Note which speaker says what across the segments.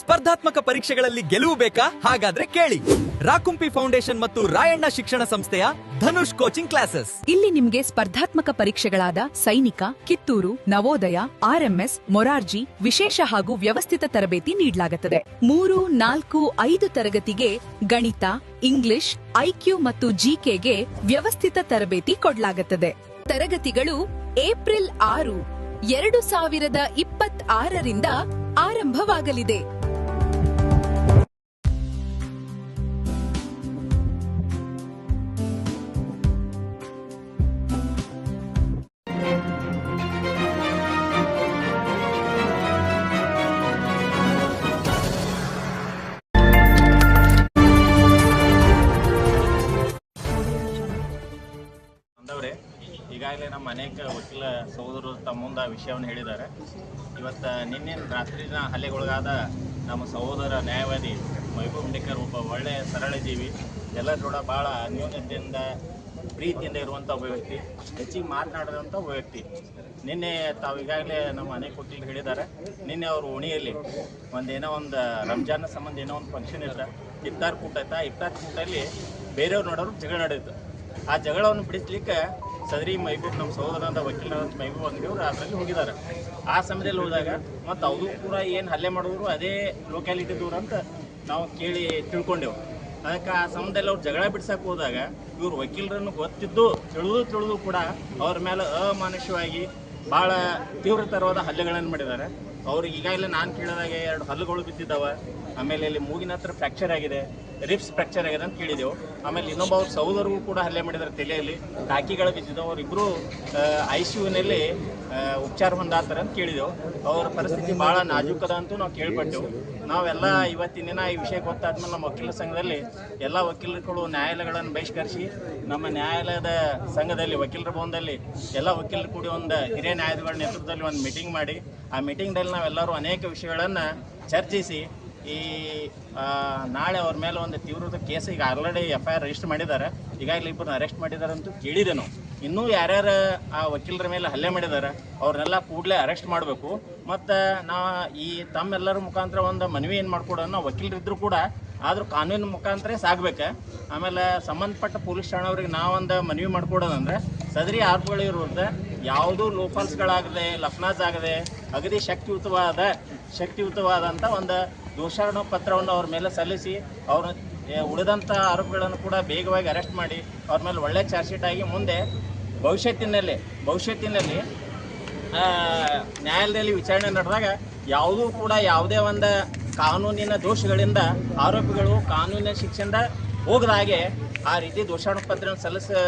Speaker 1: ಸ್ಪರ್ಧಾತ್ಮಕ ಪರೀಕ್ಷೆಗಳಲ್ಲಿ ಗೆಲುವು ಬೇಕಾ? ಹಾಗಾದ್ರೆ ಕೇಳಿ, ರಾಕುಂಪಿ ಫೌಂಡೇಶನ್ ಮತ್ತು ರಾಯಣ್ಣ ಶಿಕ್ಷಣ ಸಂಸ್ಥೆಯ ಧನುಷ್ ಕೋಚಿಂಗ್ ಕ್ಲಾಸಸ್.
Speaker 2: ಇಲ್ಲಿ ನಿಮ್ಗೆ ಸ್ಪರ್ಧಾತ್ಮಕ ಪರೀಕ್ಷೆಗಳಾದ ಸೈನಿಕ, ಕಿತ್ತೂರು, ನವೋದಯ, RMS, ಮೊರಾರ್ಜಿ ವಿಶೇಷ ಹಾಗೂ ವ್ಯವಸ್ಥಿತ ತರಬೇತಿ ನೀಡಲಾಗುತ್ತದೆ. 3, 4, 5 ತರಗತಿಗೆ ಗಣಿತ, ಇಂಗ್ಲಿಷ್, IQ ಮತ್ತು GKಗೆ ವ್ಯವಸ್ಥಿತ ತರಬೇತಿ ಕೊಡಲಾಗುತ್ತದೆ. ತರಗತಿಗಳು ಏಪ್ರಿಲ್ 6, 2026ರಿಂದ ಆರಂಭವಾಗಲಿದೆ.
Speaker 3: ಈಗಾಗಲೇ ನಮ್ಮ ಅನೇಕ ವಕೀಲ ಸಹೋದರರು ತಮ್ಮ ಮುಂದೆ ಆ ವಿಷಯವನ್ನು ಹೇಳಿದ್ದಾರೆ. ಇವತ್ತು ನಿನ್ನೆ ರಾತ್ರಿನ ಹಲ್ಲೆಗೊಳಗಾದ ನಮ್ಮ ಸಹೋದರ ನ್ಯಾಯವಾದಿ ಮೈಬೂಬ್ ಹುಂಡೇಕರ್ ಒಬ್ಬ ಒಳ್ಳೆಯ ಸರಳ ಜೀವಿ, ಎಲ್ಲರ ಕೂಡ ಭಾಳ ಅನ್ಯೋನ್ಯತೆಯಿಂದ ಪ್ರೀತಿಯಿಂದ ಇರುವಂಥ ಒಬ್ಬ ವ್ಯಕ್ತಿ, ಹೆಚ್ಚಿಗೆ ಮಾತನಾಡಿದಂಥ ಒಬ್ಬ ವ್ಯಕ್ತಿ. ನಿನ್ನೆ ತಾವು ಈಗಾಗಲೇ ನಮ್ಮ ಅನೇಕ ವಕೀಲರು ಹೇಳಿದ್ದಾರೆ, ನಿನ್ನೆ ಅವರು ಓಣಿಯಲ್ಲಿ ಒಂದು ರಂಜಾನ್ ಸಂಬಂಧ ಏನೋ ಒಂದು ಫಂಕ್ಷನ್ ಇರುತ್ತೆ, ಇಫ್ತಾರ್ ಕೂಟ ಇತ್ತು. ಆ ಇಫ್ತಾರ್ ಕೂಟಲ್ಲಿ ಬೇರೆಯವ್ರು ನೋಡೋರು ಜಗಳ ನಡೆಯಿತು. ಆ ಜಗಳವನ್ನು ಬಿಡಿಸ್ಲಿಕ್ಕೆ ಸದರಿ ಮೈಬೂಬ್ ನಮ್ಮ ಸಹೋದರಂತ ವಕೀಲರಂತ ಮೈಬೂಬ್ ಅಂಗಡಿಯವರು ಅದರಲ್ಲಿ ಹೋಗಿದ್ದಾರೆ. ಆ ಸಮಯದಲ್ಲಿ ಹೋದಾಗ ಮತ್ತು ಅವರು ಕೂಡ ಏನು ಹಲ್ಲೆ ಮಾಡಿದ್ರು ಅದೇ ಲೊಕ್ಯಾಲಿಟಿದವ್ರು ಅಂತ ನಾವು ಕೇಳಿ ತಿಳ್ಕೊಂಡೆವು. ಅದಕ್ಕೆ ಆ ಸಮಯದಲ್ಲಿ ಅವ್ರು ಜಗಳ ಬಿಡ್ಸಕ್ಕೆ ಹೋದಾಗ ಇವರು ವಕೀಲರನ್ನು ಗೊತ್ತಿದ್ದು ತಿಳಿದು ಕೂಡ ಅವ್ರ ಮೇಲೆ ಅಮಾನುಷವಾಗಿ ಭಾಳ ತೀವ್ರತರವಾದ ಹಲ್ಲೆಗಳನ್ನು ಮಾಡಿದ್ದಾರೆ. ಅವ್ರಿಗೆ ಈಗಾಗಲೇ ನಾನು ಕೇಳಿದಾಗ 2 ಹಲ್ಲುಗಳು ಬಿದ್ದಿದ್ದಾವೆ, ಆಮೇಲೆ ಇಲ್ಲಿ ಮೂಗಿನ ಹತ್ರ ಫ್ರ್ಯಾಕ್ಚರ್ ಆಗಿದೆ, ರಿಬ್ಸ್ ಫ್ರ್ಯಾಕ್ಚರ್ ಆಗಿದೆ ಅಂತ ಕೇಳಿದೆವು. ಆಮೇಲೆ ಇನ್ನೊಬ್ಬ ಅವ್ರ ಸಹೋದರಿಗೂ ಕೂಡ ಹಲ್ಲೆ ಮಾಡಿದ್ದಾರೆ, ತಲೆಯಲ್ಲಿ ಟಾಕಿಗಳು ಬಿದ್ದಿದ್ದವು. ಅವರಿಬ್ಬರು ICUನಲ್ಲಿ ಉಪಚಾರ ಹೊಂದಾತಾರೆ ಅಂತ ಕೇಳಿದೆವು. ಅವ್ರ ಪರಿಸ್ಥಿತಿ ಭಾಳ ನಾಜೂಕದ ಅಂತೂ ನಾವು ಕೇಳ್ಪಟ್ಟೆವು. ನಾವೆಲ್ಲ ಇವತ್ತಿನ ದಿನ ಈ ವಿಷಯ ಗೊತ್ತಾದ್ಮೇಲೆ ನಮ್ಮ ವಕೀಲರ ಸಂಘದಲ್ಲಿ ಎಲ್ಲ ವಕೀಲರುಗಳು ನ್ಯಾಯಾಲಯಗಳನ್ನು ಬಹಿಷ್ಕರಿಸಿ ನಮ್ಮ ನ್ಯಾಯಾಲಯದ ಸಂಘದಲ್ಲಿ ವಕೀಲರ ಭವನದಲ್ಲಿ ಎಲ್ಲ ವಕೀಲರು ಕೂಡಿ ಒಂದು ಹಿರಿಯ ನ್ಯಾಯಾಧಿಗಳ ನೇತೃತ್ವದಲ್ಲಿ ಒಂದು ಮೀಟಿಂಗ್ ಮಾಡಿ, ಆ ಮೀಟಿಂಗ್ದಲ್ಲಿ ನಾವೆಲ್ಲರೂ ಅನೇಕ ವಿಷಯಗಳನ್ನು ಚರ್ಚಿಸಿ ಈ ನಾಳೆ ಅವ್ರ ಮೇಲೆ ಒಂದು ತೀವ್ರವಾದ ಕೇಸ್ ಈಗ ಆಲ್ರೆಡಿ FIR ರಿಜಿಸ್ಟರ್ ಮಾಡಿದ್ದಾರೆ. ಈಗಾಗಲೇ ಇಬ್ಬರನ್ನ ಅರೆಸ್ಟ್ ಮಾಡಿದ್ದಾರೆ ಅಂತೂ ಕೇಳಿದೆ ನಾವು. ಇನ್ನೂ ಯಾರ್ಯಾರು ಆ ವಕೀಲರ ಮೇಲೆ ಹಲ್ಲೆ ಮಾಡಿದ್ದಾರೆ ಅವ್ರನ್ನೆಲ್ಲ ಕೂಡಲೇ ಅರೆಸ್ಟ್ ಮಾಡಬೇಕು. ಮತ್ತು ಈ ತಮ್ಮೆಲ್ಲರ ಮುಖಾಂತರ ಒಂದು ಮನವಿ ಏನು ಮಾಡ್ಕೊಡೋಣ, ನಾವು ವಕೀಲರಿದ್ದರೂ ಕೂಡ ಆದರೂ ಕಾನೂನಿನ ಮುಖಾಂತರ ಸಾಗಬೇಕು. ಆಮೇಲೆ ಸಂಬಂಧಪಟ್ಟ ಪೊಲೀಸ್ ಠಾಣೆಯವ್ರಿಗೆ ನಾವೊಂದು ಮನವಿ ಮಾಡ್ಕೊಡೋದಂದ್ರೆ ಸದರಿ ಆರೋಪಗಳ ವಿರುದ್ಧ ಯಾವುದೂ ಲೋಫಾಲ್ಸ್ಗಳಾಗದೆ, ಲಫ್ನಾಜ್ ಆಗದೆ ಅಗದಿ ಶಕ್ತಿಯುತವಾದಂಥ ಒಂದು ದೋಷಾರೋಪ ಪತ್ರವನ್ನು ಅವ್ರ ಮೇಲೆ ಸಲ್ಲಿಸಿ ಅವ್ರ ಉಳಿದಂಥ ಆರೋಪಿಗಳನ್ನು ಕೂಡ ಬೇಗವಾಗಿ ಅರೆಸ್ಟ್ ಮಾಡಿ ಅವ್ರ ಮೇಲೆ ಒಳ್ಳೆ ಚಾರ್ಜ್ ಶೀಟ್ ಆಗಿ ಮುಂದೆ ಭವಿಷ್ಯತ್ತಿನಲ್ಲಿ ನ್ಯಾಯಾಲಯದಲ್ಲಿ ವಿಚಾರಣೆ ನಡೆದಾಗ ಯಾವುದೂ ಕೂಡ ಯಾವುದೇ ಒಂದು ಕಾನೂನಿನ ದೋಷಗಳಿಂದ ಆರೋಪಿಗಳು ಕಾನೂನಿನ ಶಿಕ್ಷೆಯಿಂದ ಹೋಗದ ಹಾಗೆ ಆ ರೀತಿ ದೋಷಾರೋಪ ಪತ್ರವನ್ನು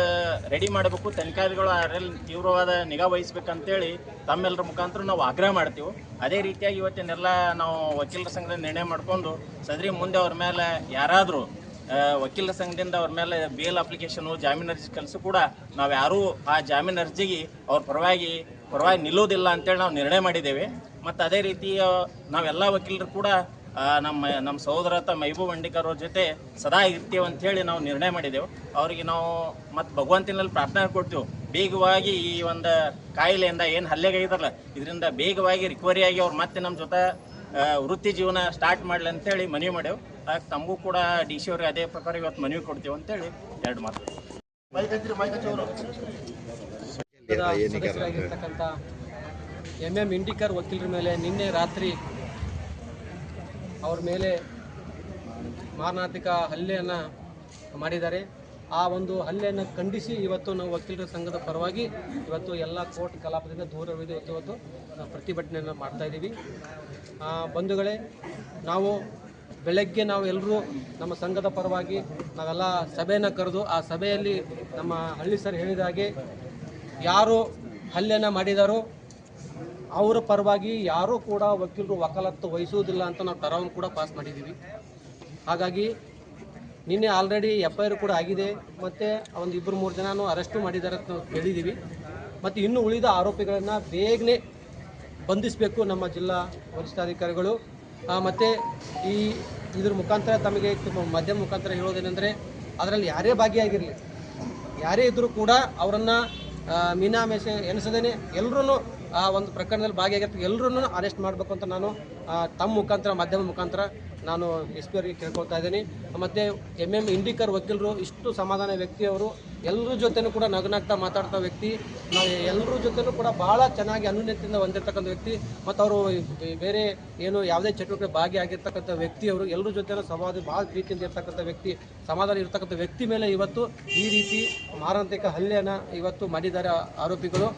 Speaker 3: ರೆಡಿ ಮಾಡಬೇಕು. ತನಿಖಾಧಿಗಳು ಅದರಲ್ಲಿ ತೀವ್ರವಾದ ನಿಗಾ ವಹಿಸ್ಬೇಕಂತೇಳಿ ತಮ್ಮೆಲ್ಲರ ಮುಖಾಂತರ ನಾವು ಆಗ್ರಹ ಮಾಡ್ತೀವಿ. ಅದೇ ರೀತಿಯಾಗಿ ಇವತ್ತಿನೆಲ್ಲ ನಾವು ವಕೀಲರ ಸಂಘದ ನಿರ್ಣಯ ಮಾಡಿಕೊಂಡು ಸದರಿ ಮುಂದೆ ಅವ್ರ ಮೇಲೆ ಯಾರಾದರೂ ವಕೀಲರ ಸಂಘದಿಂದ ಅವ್ರ ಮೇಲೆ ಬೇಲ್ ಅಪ್ಲಿಕೇಶನು, ಜಾಮೀನು ಅರ್ಜಿ ಕಲಿಸು ಕೂಡ ನಾವು ಯಾರೂ ಆ ಜಾಮೀನು ಅರ್ಜಿಗೆ ಅವ್ರ ಪರವಾಗಿ ನಿಲ್ಲೋದಿಲ್ಲ ಅಂತೇಳಿ ನಾವು ನಿರ್ಣಯ ಮಾಡಿದ್ದೇವೆ. ಮತ್ತು ಅದೇ ರೀತಿ ನಾವೆಲ್ಲ ವಕೀಲರು ಕೂಡ ನಮ್ಮ ಸಹೋದರತ ಮೈಬೂಬ್ ಹುಂಡೇಕರ್ ಅವ್ರ ಜೊತೆ ಸದಾ ಇರ್ತೀವಿ ಅಂಥೇಳಿ ನಾವು ನಿರ್ಣಯ ಮಾಡಿದೆವು. ಅವರಿಗೆ ನಾವು ಮತ್ತು ಭಗವಂತನಲ್ಲಿ ಪ್ರಾರ್ಥನೆ ಕೊಡ್ತೀವಿ, ಬೇಗವಾಗಿ ಈ ಒಂದು ಕಾಯಿಲೆಯಿಂದ ಏನು ಹಲ್ಲೆಗಾಗಿದ್ದಾರಲ್ಲ ಇದರಿಂದ ಬೇಗವಾಗಿ ರಿಕವರಿಯಾಗಿ ಅವ್ರು ಮತ್ತೆ ನಮ್ಮ ಜೊತೆ ವೃತ್ತಿ ಜೀವನ ಸ್ಟಾರ್ಟ್ ಮಾಡಲಿ ಅಂತೇಳಿ ಮನವಿ ಮಾಡೇವು. ಅದಕ್ಕೆ ತಮಗೂ ಕೂಡ DC ಅವ್ರಿಗೆ ಅದೇ ಪ್ರಕಾರ ಇವತ್ತು ಮನವಿ ಕೊಡ್ತೀವಿ ಅಂತೇಳಿ 2 ಮಾತು.
Speaker 4: ಸದಸ್ಯರಾಗಿರ್ತಕ್ಕಂಥ MM ಹುಂಡೇಕರ್ ವಕೀಲರ ಮೇಲೆ ನಿನ್ನೆ ರಾತ್ರಿ ಅವ್ರ ಮೇಲೆ ಮಾರಣಾಂತಿಕ ಹಲ್ಲೆಯನ್ನು ಮಾಡಿದ್ದಾರೆ. ಆ ಒಂದು ಹಲ್ಲೆಯನ್ನು ಖಂಡಿಸಿ ಇವತ್ತು ನಾವು ವಕೀಲರ ಸಂಘದ ಪರವಾಗಿ ಇವತ್ತು ಎಲ್ಲ ಕೋರ್ಟ್ ಕಲಾಪದಿಂದ ದೂರವಿದ್ದು ಇವತ್ತು ಪ್ರತಿಭಟನೆಯನ್ನು ಮಾಡ್ತಾಯಿದ್ದೀವಿ. ಬಂಧುಗಳೇ, ಬೆಳಗ್ಗೆ ನಾವು ಎಲ್ಲರೂ ನಮ್ಮ ಸಂಘದ ಪರವಾಗಿ ನಾವೆಲ್ಲ ಸಭೆಯನ್ನು ಕರೆದು ಆ ಸಭೆಯಲ್ಲಿ ನಮ್ಮ ಹಳ್ಳಿ ಸರ್ ಹೇಳಿದ ಹಾಗೆ ಯಾರು ಹಲ್ಲೆಯನ್ನು ಮಾಡಿದಾರೋ ಅವರ ಪರವಾಗಿ ಯಾರೂ ಕೂಡ ವಕೀಲರು ವಕಾಲತ್ತು ವಹಿಸುವುದಿಲ್ಲ ಅಂತ ನಾವು ಠರಾವನ್ನು ಕೂಡ ಪಾಸ್ ಮಾಡಿದ್ದೀವಿ. ಹಾಗಾಗಿ ನಿನ್ನೆ ಆಲ್ರೆಡಿ FIR ಕೂಡ ಆಗಿದೆ, ಮತ್ತು ಒಂದು 2-3 ಜನನೂ ಅರೆಸ್ಟು ಮಾಡಿದ್ದಾರೆ ಅಂತ ನಾವು ಕೇಳಿದ್ದೀವಿ. ಮತ್ತು ಇನ್ನು ಉಳಿದ ಆರೋಪಿಗಳನ್ನು ಬೇಗನೆ ಬಂಧಿಸಬೇಕು ನಮ್ಮ ಜಿಲ್ಲಾ ವರಿಷ್ಠಾಧಿಕಾರಿಗಳು. ಮತ್ತು ಇದ್ರ ಮುಖಾಂತರ ತಮಗೆ ಮಾಧ್ಯಮ ಮುಖಾಂತರ ಹೇಳೋದೇನೆಂದರೆ, ಅದರಲ್ಲಿ ಯಾರೇ ಭಾಗಿಯಾಗಿರಲಿ, ಯಾರೇ ಇದ್ದರೂ ಕೂಡ ಅವರನ್ನು ಮೀನಾಮೇಷ ಎನಿಸದೇ ಎಲ್ಲರೂ ಆ ಒಂದು ಪ್ರಕರಣದಲ್ಲಿ ಭಾಗಿಯಾಗಿರ್ತಾರೆ ಎಲ್ಲರನ್ನೂ ಅರೆಸ್ಟ್ ಮಾಡಬೇಕು ಅಂತ ನಾನು ತಮ್ಮ ಮುಖಾಂತರ ಮಾಧ್ಯಮ ಮುಖಾಂತರ ನಾನು SP ಅವರಿಗೆ ಕೇಳ್ಕೊಳ್ತಾ ಇದ್ದೀನಿ. ಮತ್ತು MM ಇಂಡಿಕರ್ ವಕೀಲರು ಇಷ್ಟು ಸಮಾಧಾನ ವ್ಯಕ್ತಿಯವರು, ಎಲ್ಲರ ಜೊತೆನೂ ಕೂಡ ನಗನಾಗ್ತಾ ಮಾತಾಡ್ತಾ ವ್ಯಕ್ತಿ, ನಾವು ಎಲ್ಲರ ಜೊತೆನೂ ಕೂಡ ಭಾಳ ಚೆನ್ನಾಗಿ ಅನುನ್ಯತೆಯಿಂದ ಹೊಂದಿರತಕ್ಕಂಥ ವ್ಯಕ್ತಿ ಮತ್ತು ಅವರು ಬೇರೆ ಏನು ಯಾವುದೇ ಚಟುವಟಿಕೆ ಭಾಗಿಯಾಗಿರ್ತಕ್ಕಂಥ ವ್ಯಕ್ತಿಯವರು, ಎಲ್ಲರ ಜೊತೆನೂ ಸಂವಾದ ಭಾಳ ಪ್ರೀತಿಯಿಂದ ಇರ್ತಕ್ಕಂಥ ವ್ಯಕ್ತಿ, ಸಮಾಧಾನ ಇರ್ತಕ್ಕಂಥ ವ್ಯಕ್ತಿ ಮೇಲೆ ಇವತ್ತು ಈ ರೀತಿ ಮಾರಣಾಂತಿಕ ಹಲ್ಲೆಯನ್ನು ಇವತ್ತು ಮಾಡಿದ್ದಾರೆ ಆರೋಪಿಗಳು.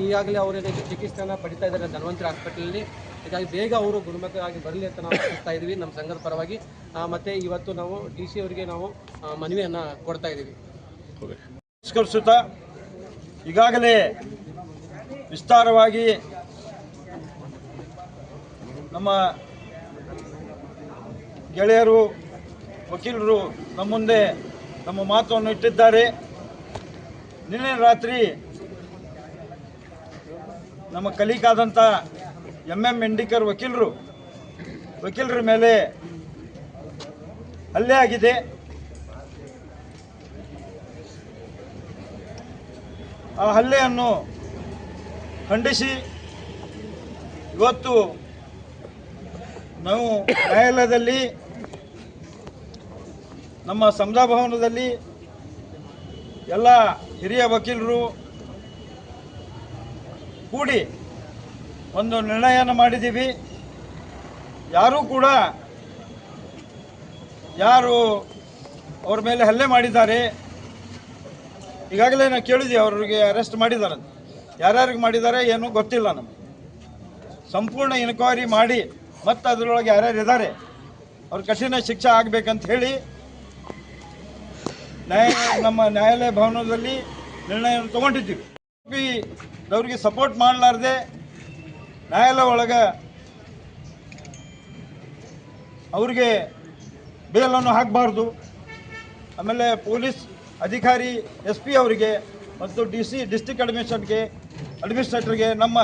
Speaker 4: ಈಗಾಗಲೇ ಅವರಿಗೆ ಚಿಕಿತ್ಸೆಯನ್ನು ಪಡಿತಾ ಇದ್ದಾರೆ ಧನ್ವಂತರಿ ಹಾಸ್ಪಿಟಲಲ್ಲಿ. ಹೀಗಾಗಿ ಬೇಗ ಅವರು ಗುಣಮುಖರಾಗಿ ಬರಲಿ ಅಂತ ನಾವು ಆಶಿಸ್ತಾ ಇದ್ದೀವಿ ನಮ್ಮ ಸಂಘದ ಪರವಾಗಿ. ಮತ್ತು ಇವತ್ತು ನಾವು DC ಅವರಿಗೆ ನಾವು ಮನವಿಯನ್ನು ಕೊಡ್ತಾ ಇದ್ದೀವಿ.
Speaker 5: ನಮಸ್ಕರಿಸುತ್ತಾ ಈಗಾಗಲೇ ವಿಸ್ತಾರವಾಗಿ ನಮ್ಮ ಗೆಳೆಯರು ವಕೀಲರು ನಮ್ಮ ಮುಂದೆ ನಮ್ಮ ಮಾತನ್ನು ಇಟ್ಟಿದ್ದಾರೆ. ನಿನ್ನೆ ರಾತ್ರಿ ನಮ್ಮ ಕಲೀಗಾದಂಥ MM ಇಂಡಿಕರ್ ವಕೀಲರ ಮೇಲೆ ಹಲ್ಲೆ ಆಗಿದೆ. ಆ ಹಲ್ಲೆಯನ್ನು ಖಂಡಿಸಿ ಇವತ್ತು ನಾವು ನ್ಯಾಯಾಲಯದಲ್ಲಿ ನಮ್ಮ ಸಮತಾ ಭವನದಲ್ಲಿ ಎಲ್ಲ ಹಿರಿಯ ವಕೀಲರು ಕೂಡಿ ಒಂದು ನಿರ್ಣಯನ ಮಾಡಿದ್ದೀವಿ. ಯಾರು ಅವ್ರ ಮೇಲೆ ಹಲ್ಲೆ ಮಾಡಿದ್ದಾರೆ, ಈಗಾಗಲೇ ನಾವು ಕೇಳಿದ್ವಿ ಅವ್ರಿಗೆ ಅರೆಸ್ಟ್ ಮಾಡಿದ್ದಾರೆ. ಯಾರ್ಯಾರಿಗೆ ಮಾಡಿದ್ದಾರೆ ಏನೂ ಗೊತ್ತಿಲ್ಲ ನಮಗೆ. ಸಂಪೂರ್ಣ ಇನ್ಕ್ವೈರಿ ಮಾಡಿ ಮತ್ತು ಅದರೊಳಗೆ ಯಾರ್ಯಾರು ಇದ್ದಾರೆ ಅವ್ರ ಕಠಿಣ ಶಿಕ್ಷೆ ಆಗಬೇಕಂತ ಹೇಳಿ ನಮ್ಮ ನ್ಯಾಯಾಲಯ ಭವನದಲ್ಲಿ ನಿರ್ಣಯ ತಗೊಂಡಿದ್ದೀವಿ. ಅವ್ರಿಗೆ ಸಪೋರ್ಟ್ ಮಾಡಲಾರ್ದೆ ನ್ಯಾಯಾಲಯ ಒಳಗೆ ಅವ್ರಿಗೆ ಬೇಲನ್ನು ಹಾಕಬಾರ್ದು. ಆಮೇಲೆ ಪೊಲೀಸ್ ಅಧಿಕಾರಿ SP ಅವರಿಗೆ ಮತ್ತು ಡಿಸ್ಟ್ರಿಕ್ಟ್ ಅಡ್ಮಿನಿಸ್ಟ್ರೇಟರ್ಗೆ ನಮ್ಮ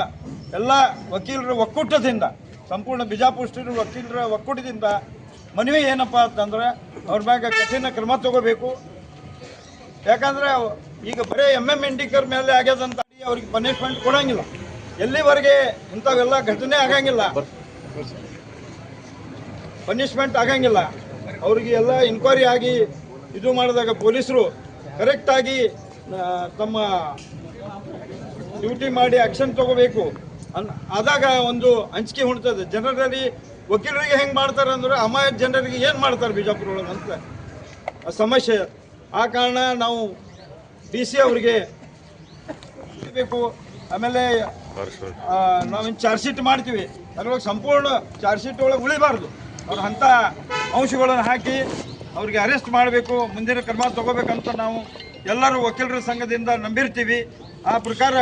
Speaker 5: ಎಲ್ಲ ವಕೀಲರ ಒಕ್ಕೂಟದಿಂದ, ಸಂಪೂರ್ಣ ಬಿಜಾಪುರ ಸ್ಟೇಟ್ ವಕೀಲರ ಒಕ್ಕೂಟದಿಂದ ಮನವಿ ಏನಪ್ಪ ಅಂತಂದ್ರೆ ಅವ್ರ ಮ್ಯಾಗ ಕಠಿಣ ಕ್ರಮ ತಗೋಬೇಕು. ಯಾಕಂದರೆ ಈಗ ಬರೀ MM ಇಂಡಿಕರ್ ಮೇಲೆ ಆಗ್ಯದಂತ ಅವ್ರಿಗೆ ಪನಿಷ್ಮೆಂಟ್ ಕೊಡೋಂಗಿಲ್ಲ. ಎಲ್ಲಿವರೆಗೆ ಇಂಥವೆಲ್ಲ ಘಟನೆ ಆಗಂಗಿಲ್ಲ, ಪನಿಷ್ಮೆಂಟ್ ಆಗಂಗಿಲ್ಲ. ಅವ್ರಿಗೆ ಎಲ್ಲ ಇನ್ಕ್ವೈರಿ ಆಗಿ ಇದು ಮಾಡಿದಾಗ ಪೊಲೀಸರು ಕರೆಕ್ಟಾಗಿ ತಮ್ಮ ಡ್ಯೂಟಿ ಮಾಡಿ ಆ್ಯಕ್ಷನ್ ತಗೋಬೇಕು ಆದಾಗ ಒಂದು ಅಂಜಿಕೆ ಹೊಣ್ತದೆ. ಜನರಲ್ಲಿ ವಕೀಲರಿಗೆ ಹೆಂಗೆ ಮಾಡ್ತಾರೆ ಅಂದ್ರೆ ಅಮಾಯಕ ಜನರಿಗೆ ಏನು ಮಾಡ್ತಾರೆ ಬಿಜಾಪುರ ಒಳಗೆ ಅಂತ ಸಮಸ್ಯೆ. ಆ ಕಾರಣ ನಾವು DC ಅವರಿಗೆ ಬೇಕು. ಆಮೇಲೆ ನಾವಿನ್ನು ಚಾರ್ಜ್ ಶೀಟ್ ಮಾಡ್ತೀವಿ, ಅದ್ರೊಳಗೆ ಸಂಪೂರ್ಣ ಚಾರ್ಜ್ ಶೀಟ್ ಒಳಗೆ ಉಳಿಬಾರ್ದು. ಅವ್ರು ಅಂಥ ಅಂಶಗಳನ್ನು ಹಾಕಿ ಅವ್ರಿಗೆ ಅರೆಸ್ಟ್ ಮಾಡಬೇಕು, ಮುಂದಿನ ಕ್ರಮ ತಗೋಬೇಕಂತ ನಾವು ಎಲ್ಲರೂ ವಕೀಲರ ಸಂಘದಿಂದ ನಂಬಿರ್ತೀವಿ. ಆ ಪ್ರಕಾರ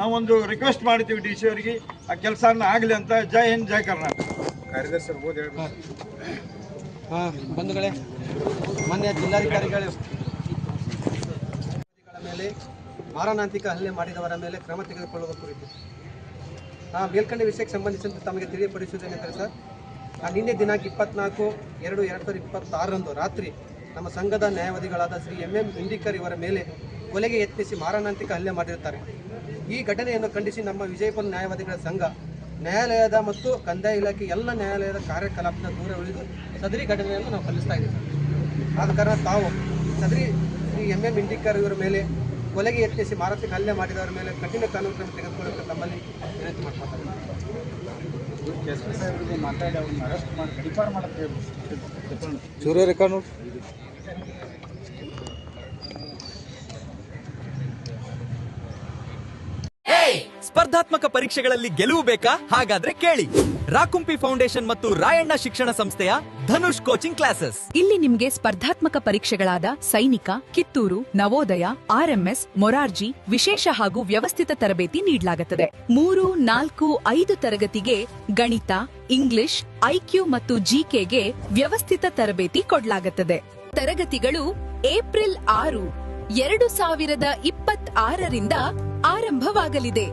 Speaker 5: ನಾವೊಂದು ರಿಕ್ವೆಸ್ಟ್ ಮಾಡ್ತೀವಿ DC ಅವರಿಗೆ ಆ ಕೆಲಸನ ಆಗಲಿ ಅಂತ. ಜೈ ಹಿಂದ್, ಜೈ ಕರ್ನಾಟಕ. ಕಾರ್ಯದರ್ಶಿ
Speaker 4: ಬಂಧುಗಳೇ, ಮಾನ್ಯ ಜಿಲ್ಲಾಧಿಕಾರಿಗಳ ಮೇಲೆ ಮಾರಣಾಂತಿಕ ಹಲ್ಲೆ ಮಾಡಿದವರ ಮೇಲೆ ಕ್ರಮ ತೆಗೆದುಕೊಳ್ಳುವ ಕುರಿತು ಮೇಲ್ಕಂಡ ವಿಷಯಕ್ಕೆ ಸಂಬಂಧಿಸಿದಂತೆ ತಮಗೆ ತಿಳಿಯಪಡಿಸುವುದೇನೆಂದರೆ ಸರ್, ನಿನ್ನೆ ದಿನಾಂಕ 24/2/2026 ರಾತ್ರಿ ನಮ್ಮ ಸಂಘದ ನ್ಯಾಯವಾದಿಗಳಾದ ಶ್ರೀ MM ಇಂಡಿಕರ್ ಇವರ ಮೇಲೆ ಕೊಲೆಗೆ ಯತ್ನಿಸಿ ಮಾರಣಾಂತಿಕ ಹಲ್ಲೆ ಮಾಡಿರುತ್ತಾರೆ. ಈ ಘಟನೆಯನ್ನು ಖಂಡಿಸಿ ನಮ್ಮ ವಿಜಯಪುರ ನ್ಯಾಯವಾದಿಗಳ ಸಂಘ ನ್ಯಾಯಾಲಯದ ಮತ್ತು ಕಂದಾಯ ಇಲಾಖೆ ಎಲ್ಲ ನ್ಯಾಯಾಲಯದ ಕಾರ್ಯಕಲಾಪದ ದೂರ ಉಳಿದು ಸದರಿ ಘಟನೆಯನ್ನು ನಾವು ಖಂಡಿಸ್ತಾ ಇದ್ದೀವಿ. ಆದ ಕಾರಣ ತಾವು ಸದರಿ ಶ್ರೀ MM ಇಂಡಿಕರ್ ಇವರ ಮೇಲೆ ಕೊಲೆಗೆ ಯತ್ನಿಸಿ ಮಾರಣಾಂತಿಕ ಹಲ್ಲೆ ಮಾಡಿದವರ ಮೇಲೆ ಕಠಿಣ ಕಾನೂನು ಕ್ರಮ ತೆಗೆದುಕೊಳ್ಳಲು ತಮ್ಮಲ್ಲಿ ವಿನಂತಿ ಮಾಡ್ಕೊತಾರೆ.
Speaker 1: ಸ್ಪರ್ಧಾತ್ಮಕ ಪರೀಕ್ಷೆಗಳಲ್ಲಿ ಗೆಲುವು ಬೇಕಾ? ಹಾಗಾದ್ರೆ ಕೇಳಿ ರಾಕುಂಪಿ ಫೌಂಡೇಶನ್ ಮತ್ತು ರಾಯಣ್ಣ ಶಿಕ್ಷಣ ಸಂಸ್ಥೆಯ ಧನುಷ್ ಕೋಚಿಂಗ್ ಕ್ಲಾಸಸ್.
Speaker 2: ಇಲ್ಲಿ ನಿಮ್ಗೆ ಸ್ಪರ್ಧಾತ್ಮಕ ಪರೀಕ್ಷೆಗಳಾದ ಸೈನಿಕ, ಕಿತ್ತೂರು, ನವೋದಯ, RMS, ಮೊರಾರ್ಜಿ ವಿಶೇಷ ಹಾಗೂ ವ್ಯವಸ್ಥಿತ ತರಬೇತಿ ನೀಡಲಾಗುತ್ತದೆ. 3, 4, 5 ತರಗತಿಗೆ ಗಣಿತ, ಇಂಗ್ಲಿಷ್, IQ ಮತ್ತು GKಗೆ ವ್ಯವಸ್ಥಿತ ತರಬೇತಿ ಕೊಡಲಾಗುತ್ತದೆ. ತರಗತಿಗಳು ಏಪ್ರಿಲ್ 6, 2026 ಆರಂಭವಾಗಲಿದೆ.